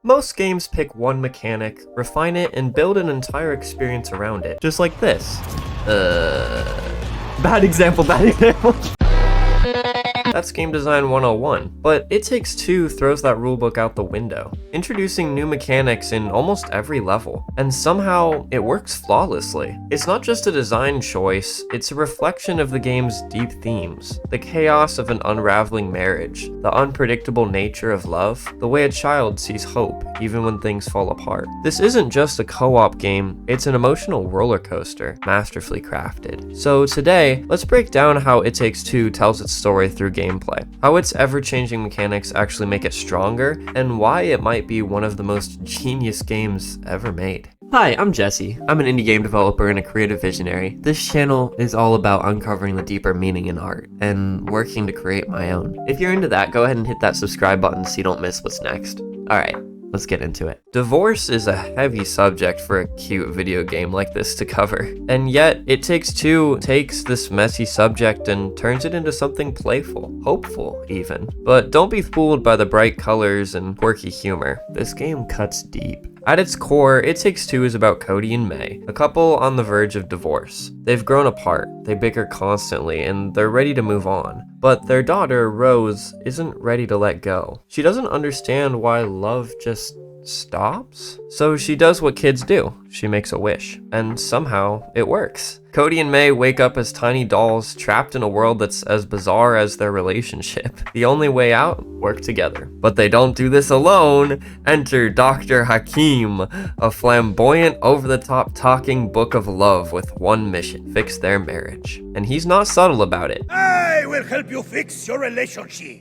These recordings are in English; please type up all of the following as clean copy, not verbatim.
Most games pick one mechanic, refine it, and build an entire experience around it. Just like this. Bad example. That's game design 101, but It Takes Two throws that rulebook out the window, introducing new mechanics in almost every level, and somehow it works flawlessly. It's not just a design choice, it's a reflection of the game's deep themes, the chaos of an unraveling marriage, the unpredictable nature of love, the way a child sees hope even when things fall apart. This isn't just a co-op game, it's an emotional roller coaster, masterfully crafted. So today, let's break down how It Takes Two tells its story through gameplay, how its ever-changing mechanics actually make it stronger, and why it might be one of the most genius games ever made. Hi, I'm Jesse. I'm an indie game developer and a creative visionary. This channel is all about uncovering the deeper meaning in art and working to create my own. If you're into that, go ahead and hit that subscribe button so you don't miss what's next. Alright, let's get into it. Divorce is a heavy subject for a cute video game like this to cover, and yet It Takes Two takes this messy subject and turns it into something playful, hopeful even. But don't be fooled by the bright colors and quirky humor. This game cuts deep. At its core, It Takes Two is about Cody and May, a couple on the verge of divorce. They've grown apart, they bicker constantly, and they're ready to move on. But their daughter, Rose, isn't ready to let go. She doesn't understand why love just stops. So she does what kids do. She makes a wish. And somehow, it works. Cody and May wake up as tiny dolls trapped in a world that's as bizarre as their relationship. The only way out? Work together. But they don't do this alone. Enter Dr. Hakim, a flamboyant, over-the-top talking book of love with one mission: fix their marriage. And he's not subtle about it. I will help you fix your relationship.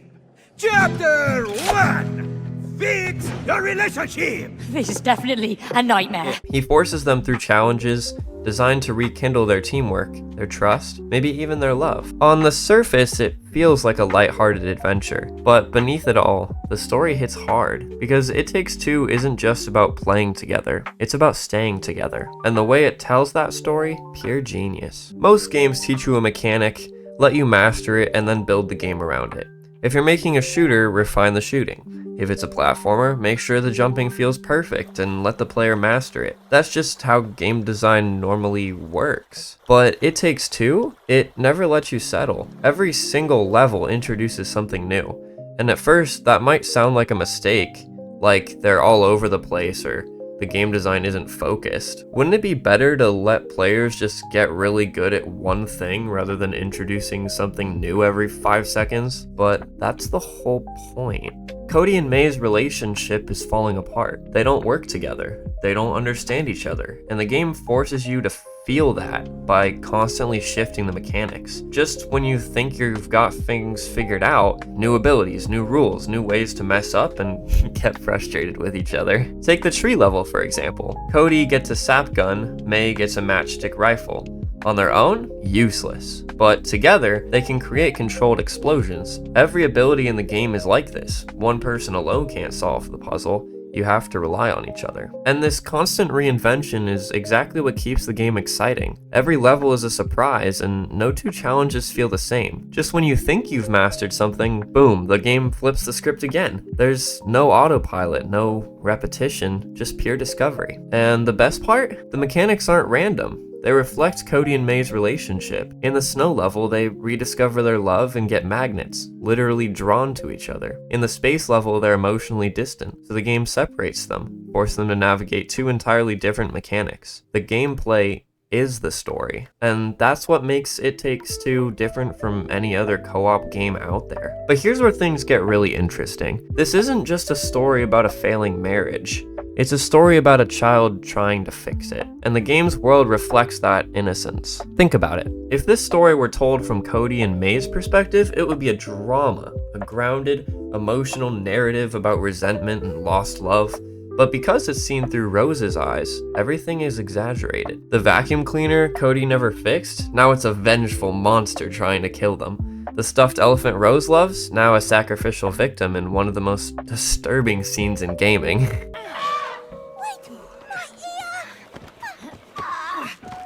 Chapter 1. Fix your relationship! This is definitely a nightmare. He forces them through challenges designed to rekindle their teamwork, their trust, maybe even their love. On the surface, it feels like a lighthearted adventure, but beneath it all, the story hits hard, because It Takes Two isn't just about playing together, it's about staying together. And the way it tells that story, pure genius. Most games teach you a mechanic, let you master it, and then build the game around it. If you're making a shooter, refine the shooting. If it's a platformer, make sure the jumping feels perfect and let the player master it. That's just how game design normally works. But It Takes Two, it never lets you settle. Every single level introduces something new. And at first, that might sound like a mistake, like they're all over the place or the game design isn't focused. Wouldn't it be better to let players just get really good at one thing rather than introducing something new every 5 seconds? But that's the whole point. Cody and May's relationship is falling apart. They don't work together. They don't understand each other. And the game forces you to feel that by constantly shifting the mechanics. Just when you think you've got things figured out, new abilities, new rules, new ways to mess up and get frustrated with each other. Take the tree level, for example. Cody gets a sap gun, May gets a matchstick rifle. On their own, useless. But together, they can create controlled explosions. Every ability in the game is like this. One person alone can't solve the puzzle. You have to rely on each other. And this constant reinvention is exactly what keeps the game exciting. Every level is a surprise, and no two challenges feel the same. Just when you think you've mastered something, boom, the game flips the script again. There's no autopilot, no repetition, just pure discovery. And the best part? The mechanics aren't random. They reflect Cody and May's relationship. In the snow level, they rediscover their love and get magnets, literally drawn to each other. In the space level, they're emotionally distant, so the game separates them, forcing them to navigate two entirely different mechanics. The gameplay is the story, and that's what makes It Takes Two different from any other co-op game out there. But here's where things get really interesting. This isn't just a story about a failing marriage. It's a story about a child trying to fix it, and the game's world reflects that innocence. Think about it. If this story were told from Cody and May's perspective, it would be a drama, a grounded, emotional narrative about resentment and lost love. But because it's seen through Rose's eyes, everything is exaggerated. The vacuum cleaner Cody never fixed, now it's a vengeful monster trying to kill them. The stuffed elephant Rose loves, now a sacrificial victim in one of the most disturbing scenes in gaming.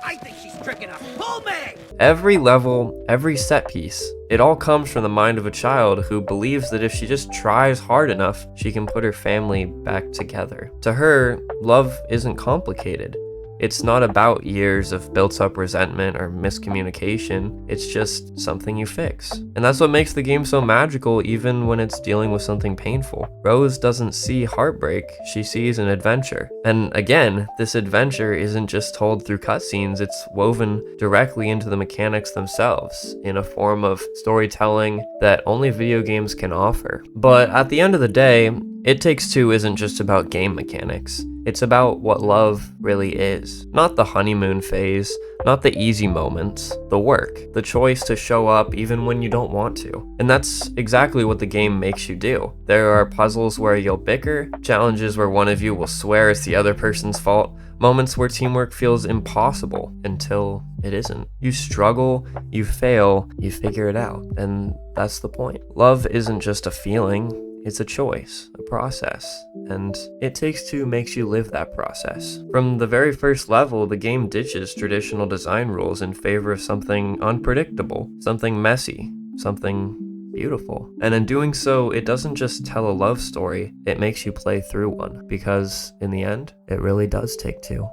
I think she's tricking us. Pull me! Every level, every set piece, It all comes from the mind of a child who believes that if she just tries hard enough, she can put her family back together. To her, love isn't complicated. It's not about years of built-up resentment or miscommunication, it's just something you fix. And that's what makes the game so magical even when it's dealing with something painful. Rose doesn't see heartbreak, she sees an adventure. And again, this adventure isn't just told through cutscenes, it's woven directly into the mechanics themselves, in a form of storytelling that only video games can offer. But at the end of the day, It Takes Two isn't just about game mechanics. It's about what love really is. Not the honeymoon phase, not the easy moments, the work, the choice to show up even when you don't want to. And that's exactly what the game makes you do. There are puzzles where you'll bicker, challenges where one of you will swear it's the other person's fault, moments where teamwork feels impossible until it isn't. You struggle, you fail, you figure it out, and that's the point. Love isn't just a feeling. It's a choice, a process, and It Takes Two makes you live that process. From the very first level, the game ditches traditional design rules in favor of something unpredictable, something messy, something beautiful. And in doing so, it doesn't just tell a love story, it makes you play through one, because in the end, it really does take two.